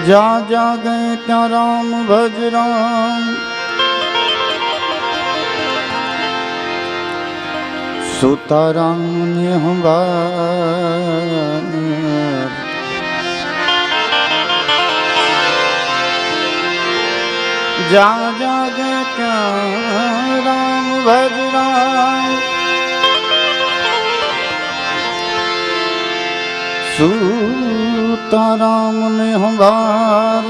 जा जा गए त्या राम भज राम। सुता राम ने हमार जा जा गए त्या राम भज राम। सुता राम ने हमार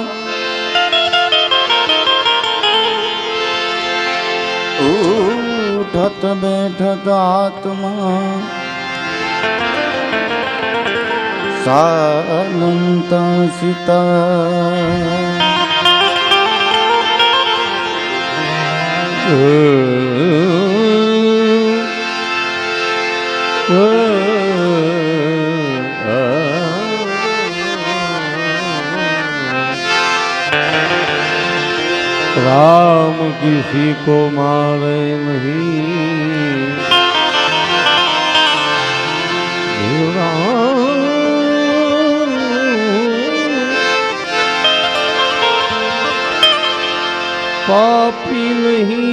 उठत बैठत आत्मा सालंता सीता। राम किसी को मारे नहीं, पापी नहीं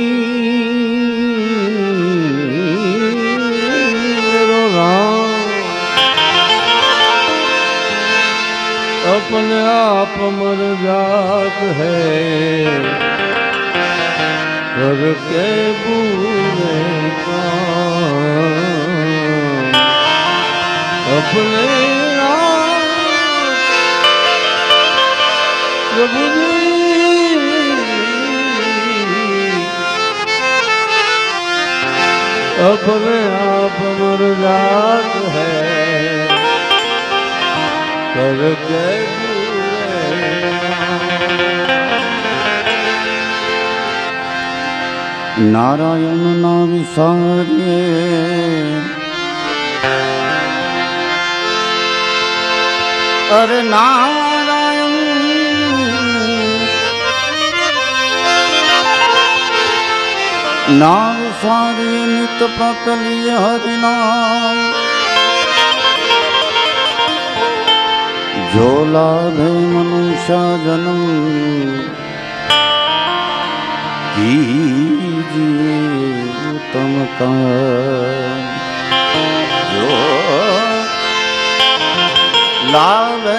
मेरो राम, अपने आप मर जात है करके बुरे काम। अपने राम प्रभु जी अपने आप मर जात है करके बुरे काम। नारायण ना विसारिए अरे नारायण ना विसारिए नित पकलिए हरि नाम। जो लाभे मनुष्य जन्म कीजिए उत्तम काम। जो लाभे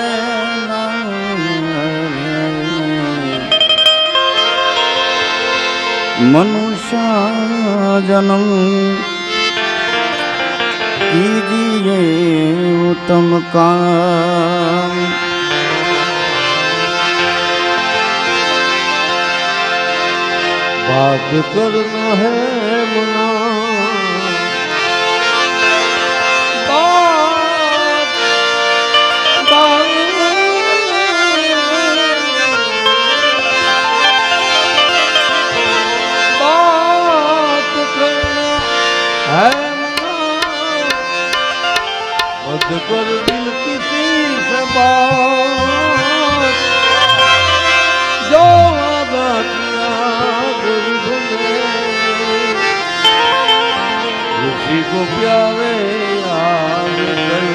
मनुष्य जन्म कीजिए उत्तम काम। बात करना है मुना बात करना है मत कर दिल किसी से बात। जो वादा किया उसी को प्यारे याद कर।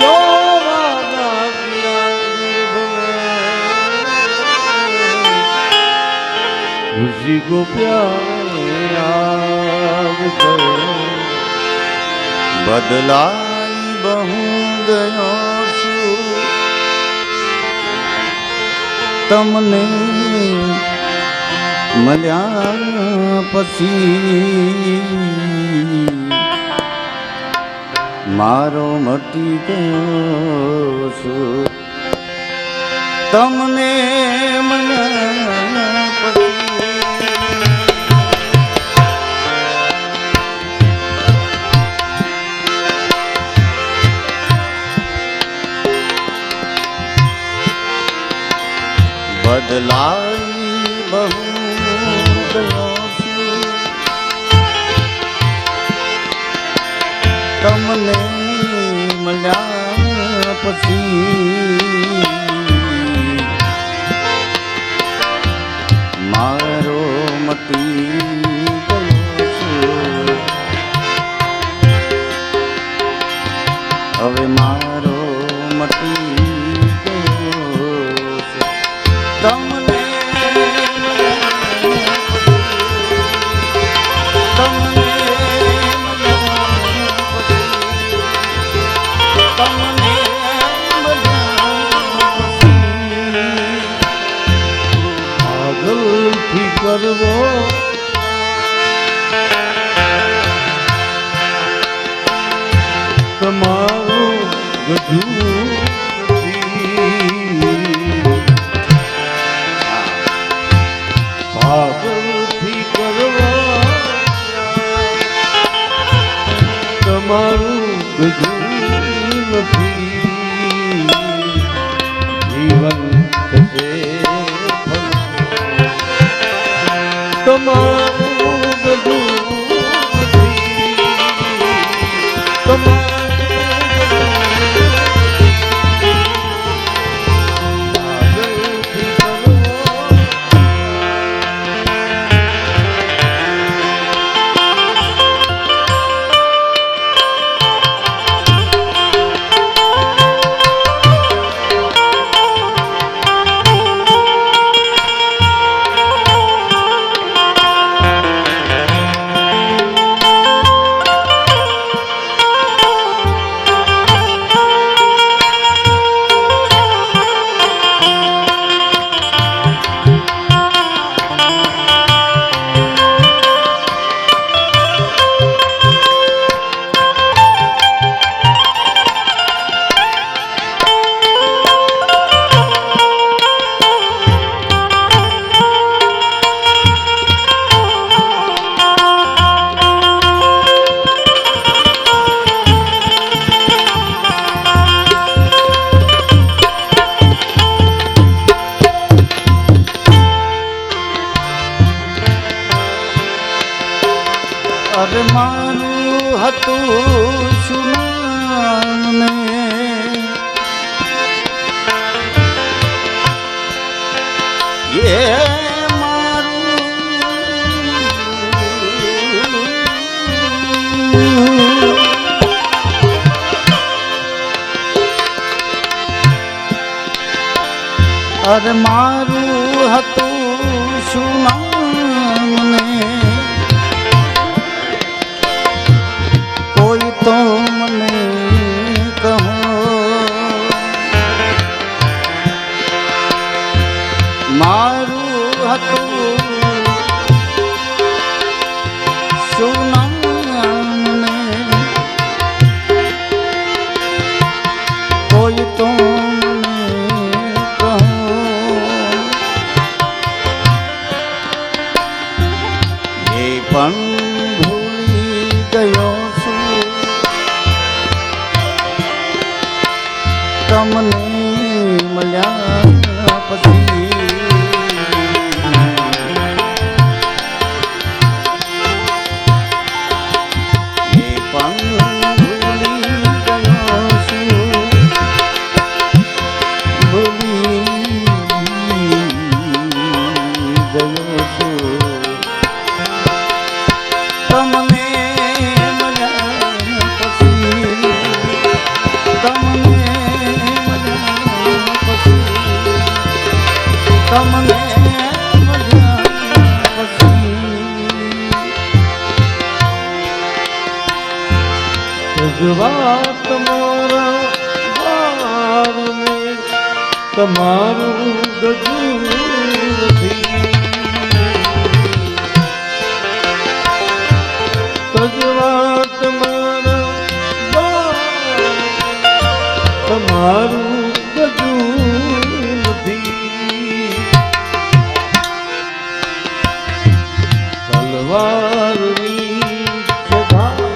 जो वादा किया उसी को प्यारे याद कर। बदलाई बहु गयो तमने मल्या पसी मारो मटी गयो सु तमने मल्या पसी। बदलाई बहु गयो तमने मल्या पसी मारो मटी गयो કરવો તમારું ગજું પાગલથી કરવા તમારું ગજું નથી જીવન થશે તમારું ગજું નથી તમારું અરે મારું હતું સુનાને એ અરે મારું હતું સુનાને કોઈ તો મને કહો મારું હતું સુનાને કોઈ તો મને કહો એ પણ ભૂલી ગયો તમને મળ્યા પછી એ પણ ભૂલી ગયો છું ભૂલી ગયો છું તમને મળ્યા પછી તમને તમને વાત મારા વારને તમારું ગજું નથી તજવાત મારા વારને તમારું ગજું નથી તલવારની તમારું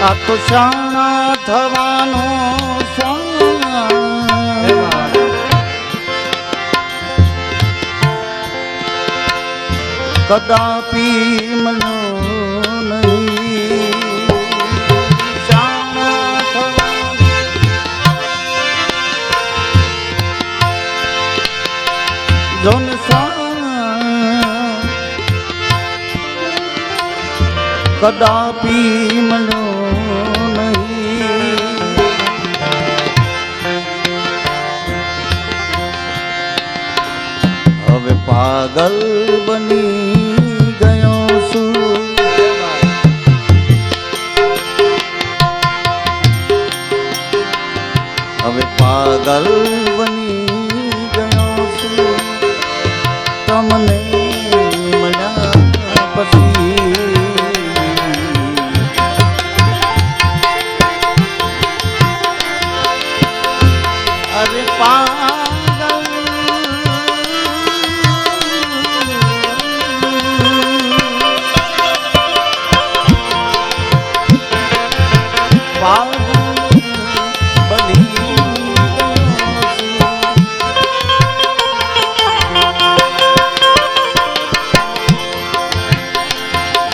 આ તો શાણા થવાનો કદાપી મળ્યો નહીં શાણા થવાનો જોન કદાપી મળ્યો નહીં હવે પાગલ બની ગયો છું હવે પાગલ બની ગયો છું તમને મળ્યા પછી અરે પાગલ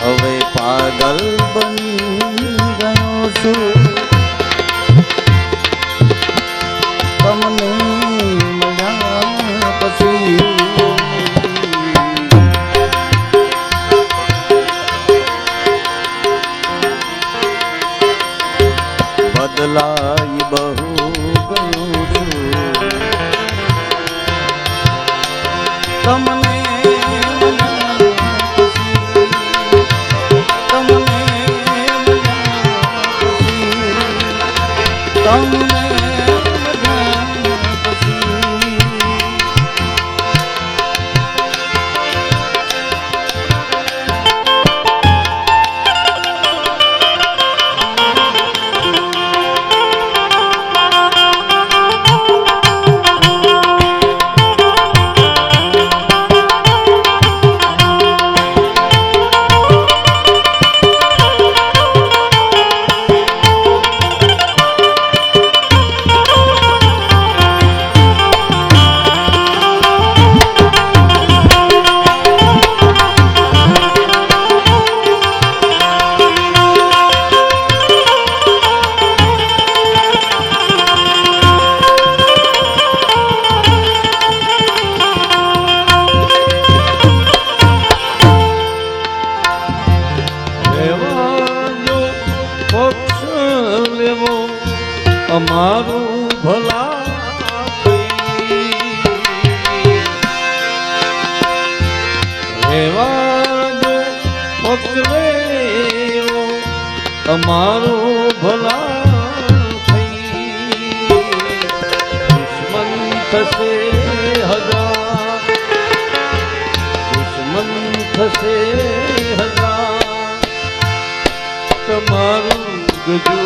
હવે પાગલ બની ગયો છું તમને મળ્યા પછી બદલાઈ બહુ ગયું છું તમને અમારું ભલા રેવાજો પક્ષ અમારું ભલા થઈ દુશ્મન થશે હજાર દુશ્મન થશે હજાર તમારું ગજુ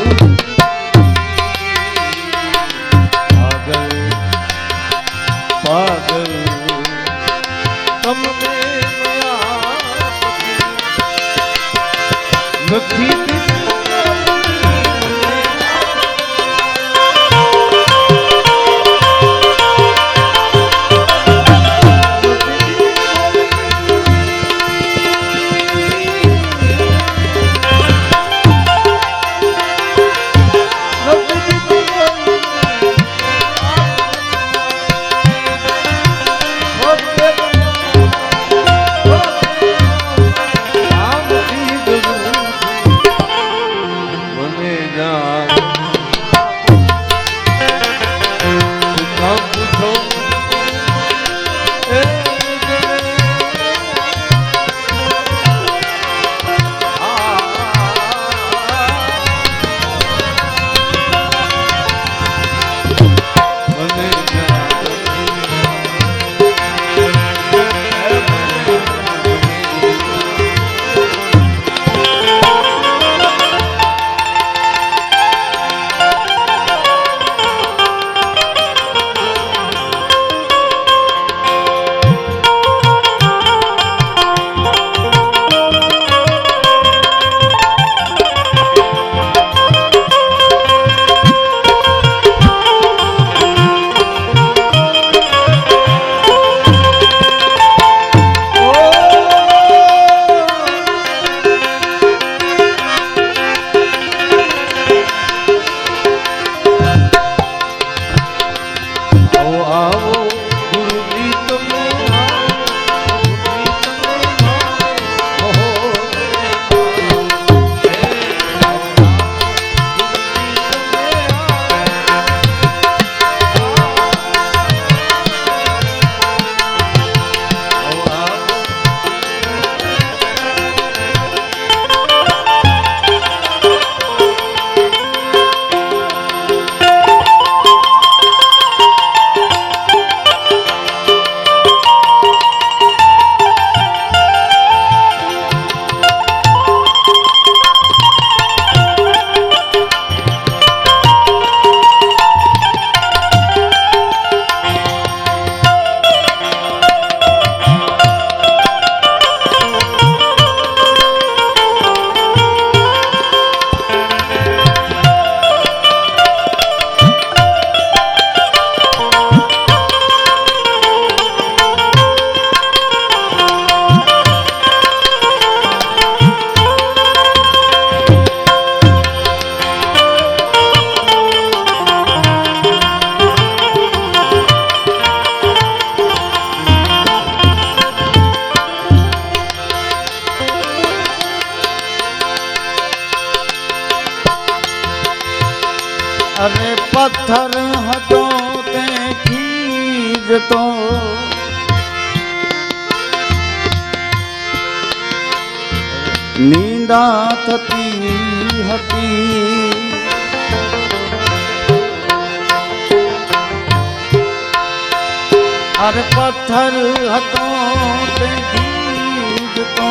પાગલ તમને નથી अरे पत्थर हतो ते खीजतो नींदा थती हती अरे पत्थर हतो ते खीजतो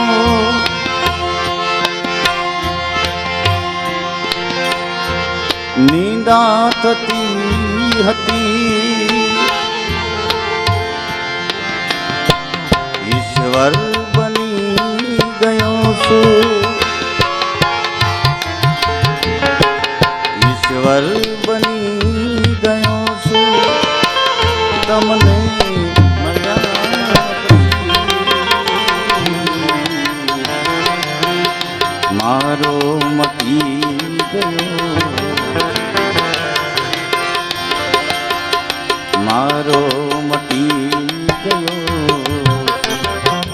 नींदा थती हती ईश्वर बनी गयो सु ईश्वर बनी गयो सु तमने मया मारो मटी गयो मारो मटी गयो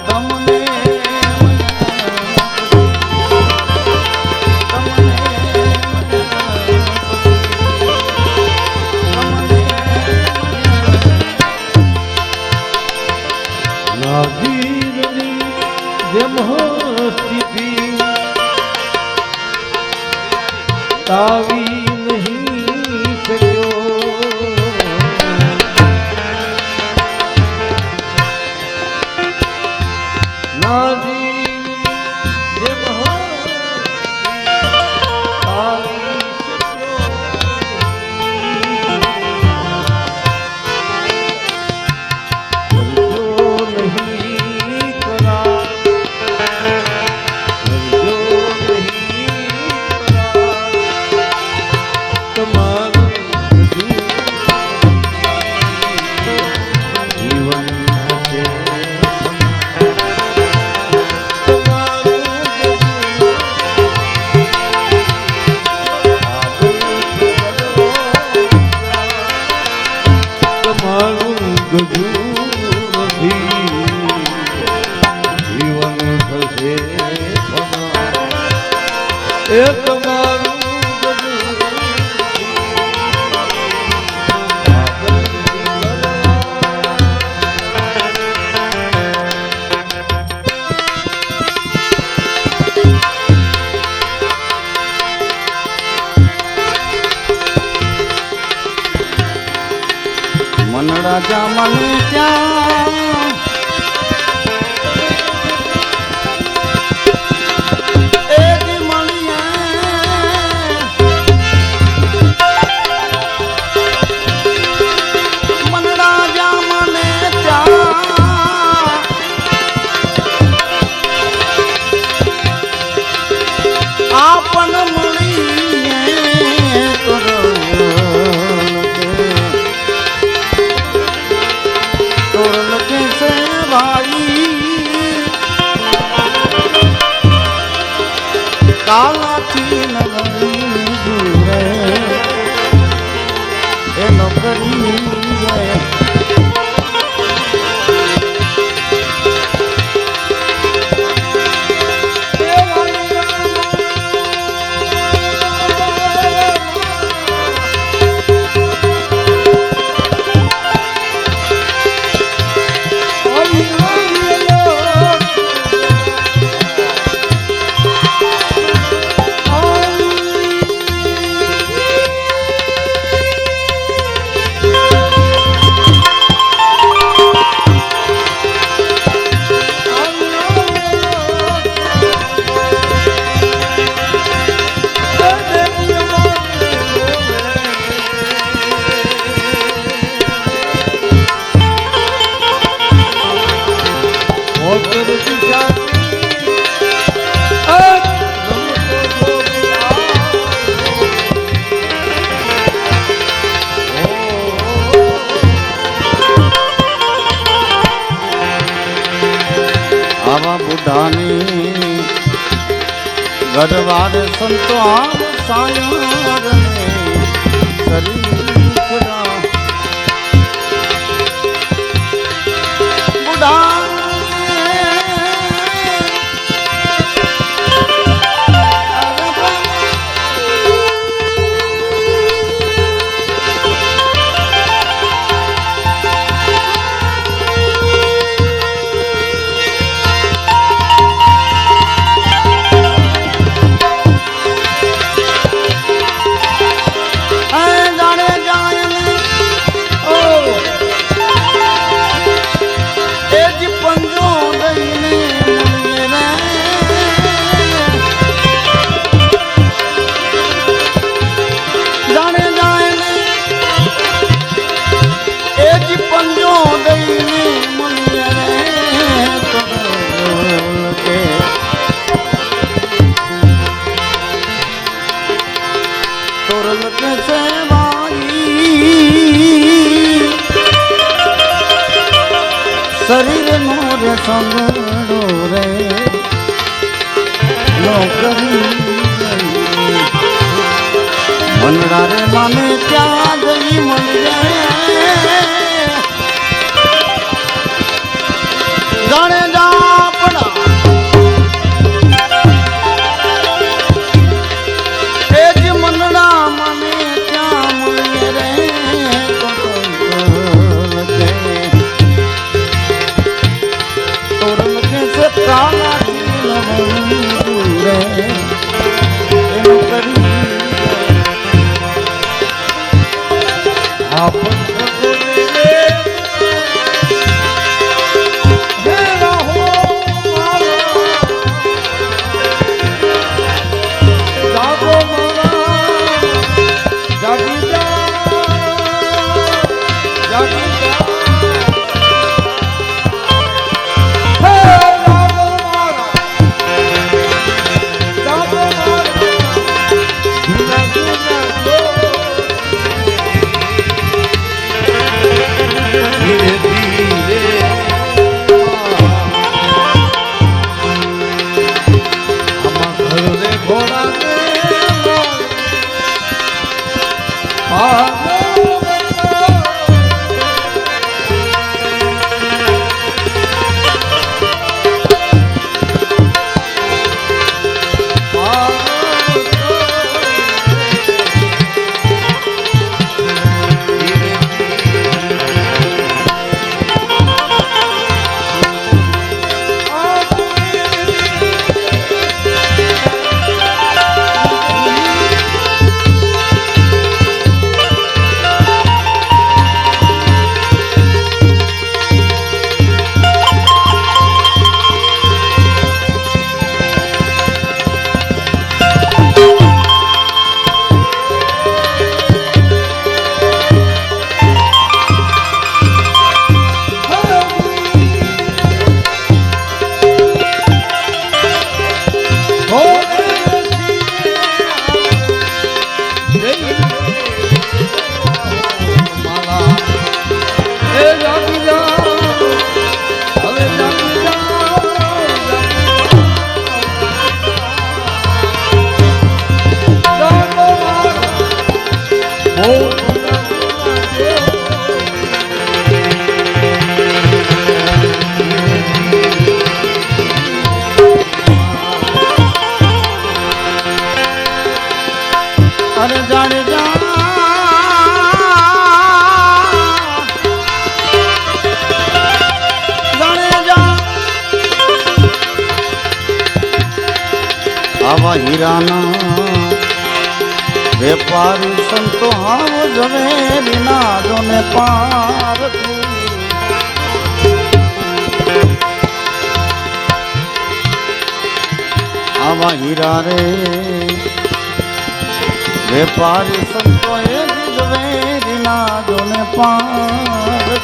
तमने નાગીરની જેમ સ્થિતિ તાવી નહીં શક્યો मनड़ा जामन क्या एक मणिया मनड़ा जामन क्या आपन मणिया काला थी नगरी दूरे ए नौकरी है बुढ़ाने गढ़वार संतो आम सायार ने शरीफ रा बुढ़ाने कैसे भाई शरीर मोर संगड़ो रे नौकरी मनड़ा रे माने क्या गई मन जाने जा पड़ा एज मनड़ा माने क्या मुझे रे तोरण कैसे प्राणा रे करी आप आवा हीराना व्यापारी संतो हाव जवे बिना जोने पार आवा हीरा रे व्यापारी संतो एक जवे बिना जोने पार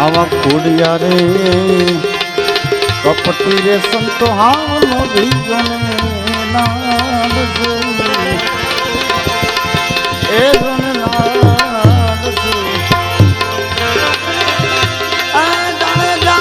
आवा कुड़िया रे कपटी रे संतो हानो भीजने नाल से ए जन नाल से आ जाने जा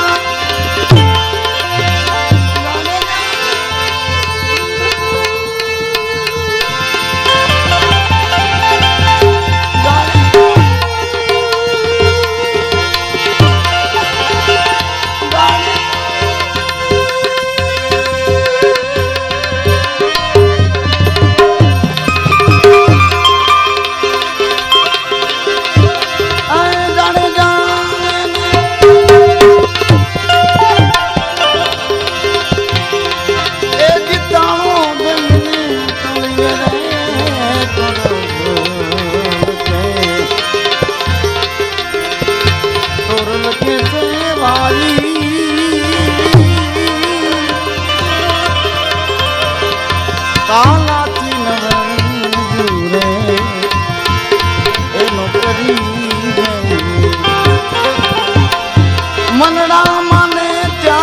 मनड़ा माने त्या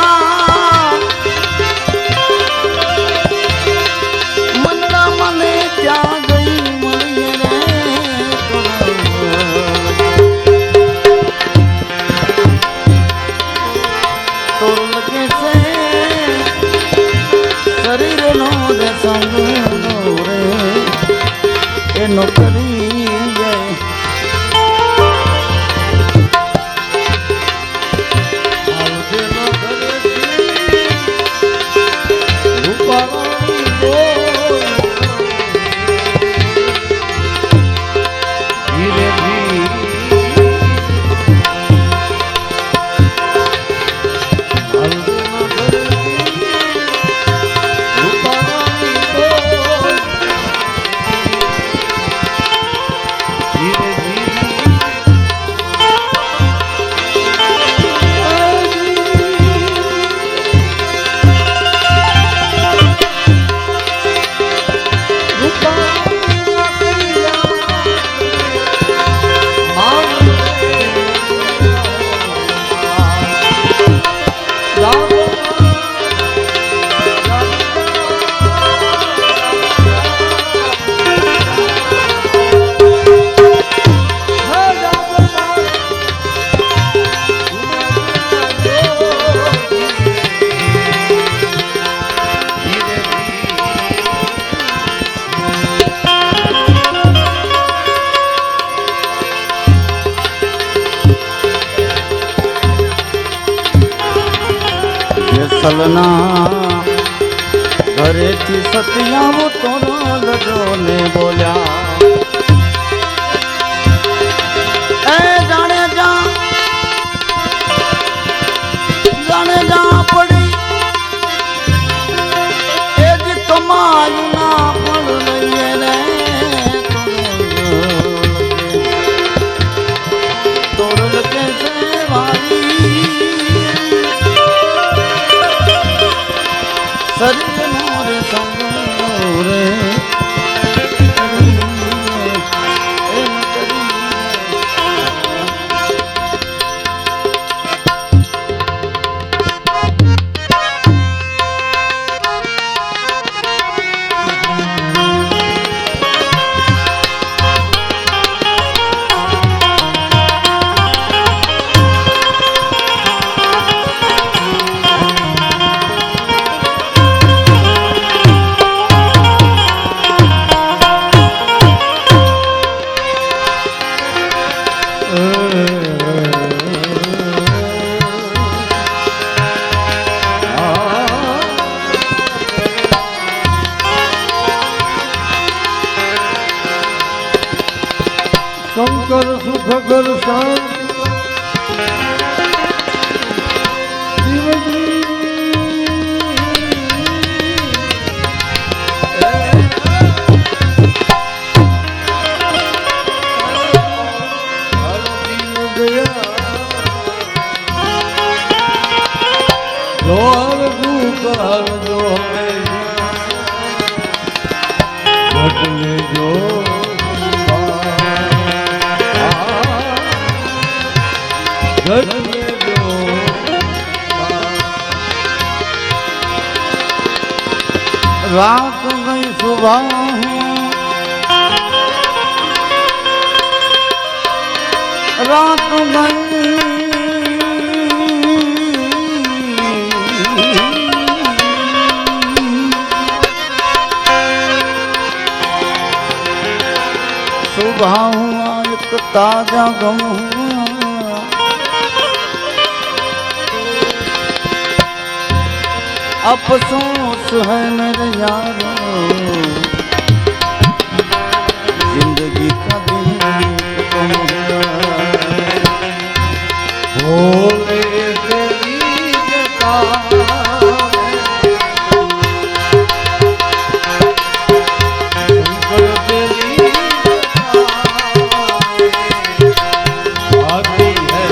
मनड़ा माने त्या गई मलिए रे तो लगे से शरीर नो दे संग रे ए नौकरी सलना घरे थी सतिया वो तोरो सुख कर शांत रात गई सुबह रात गई सुबह हुआ एक ताजा गम हुआ अफसोस है मेरे यारों जिंदगी का दिन कम हुआ भोले तेरी जटा शंकर तेरी जटा आती है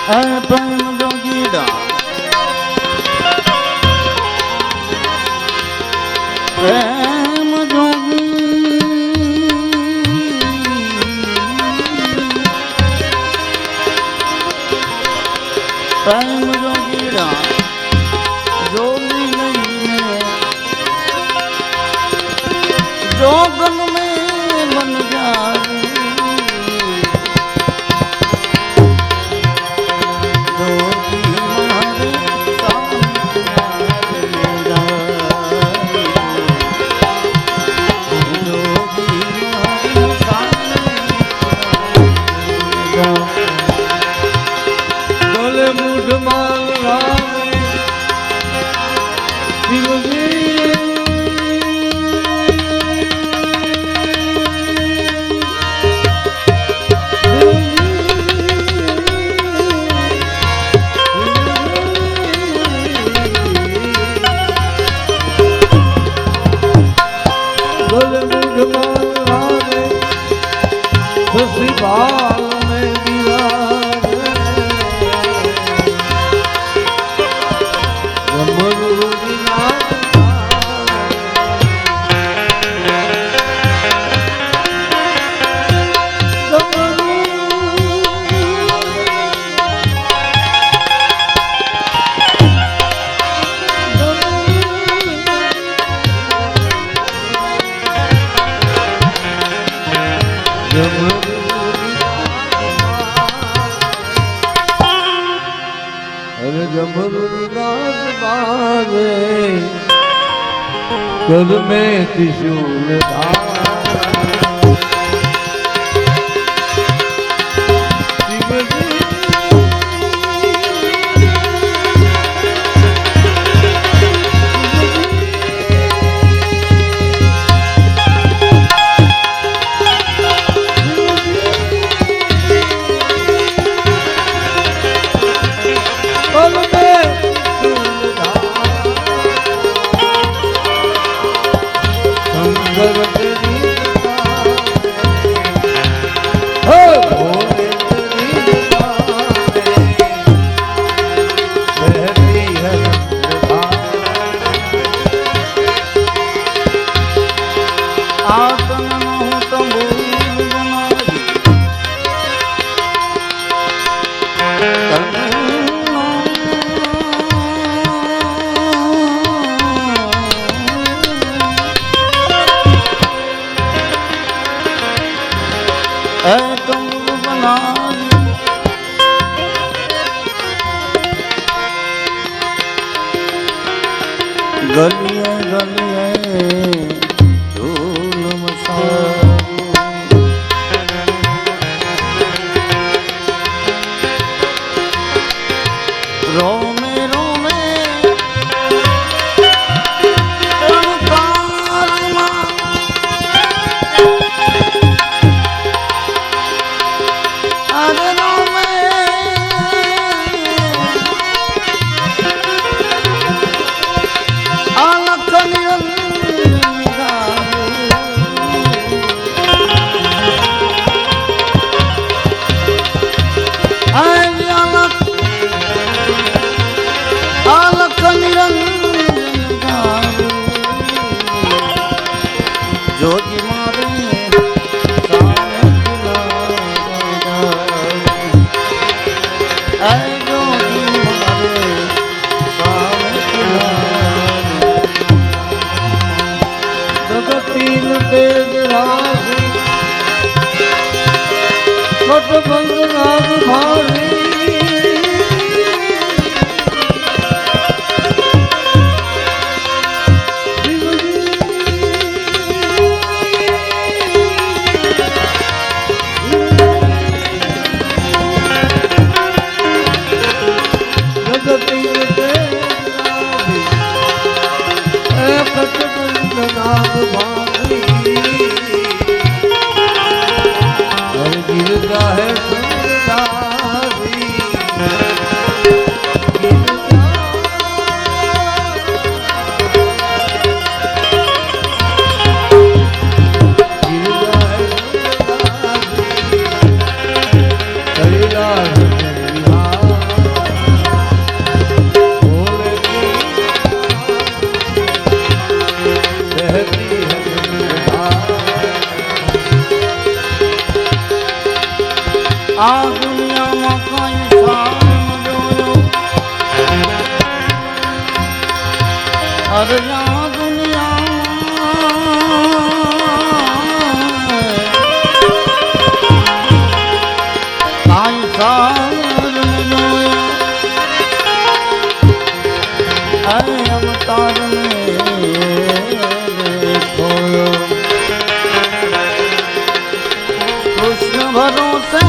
प्रेम जोगीड़ा प्रेम जोगी प्रेम जोगीड़ा जोगी नहीं है जोगन में मन जाए कर में त्रिशूल गलिए गलिए धूल मचाऊं। रोमे रोमे ओंकार मां, अरे रोमे अलख निरंजन गाऊं। अलख निरंजन गाऊं। जोगी मारे सामत गाऊं। ऐ जोगी मारे सामत गाऊं। जगतीन तेज राग छोट बंद नाग भारी आ दुनिया में कई साल जोयो, अरे यहाँ दुनिया कई साल जोयो, अरे अवतार में देखो कृष्ण भरोसे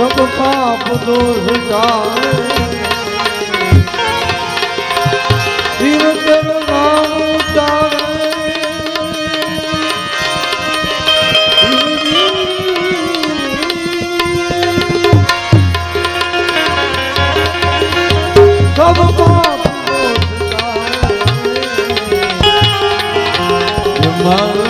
सब पाप दोष जाए फिर तेर नाम उचारे सब पाप दोष जाए।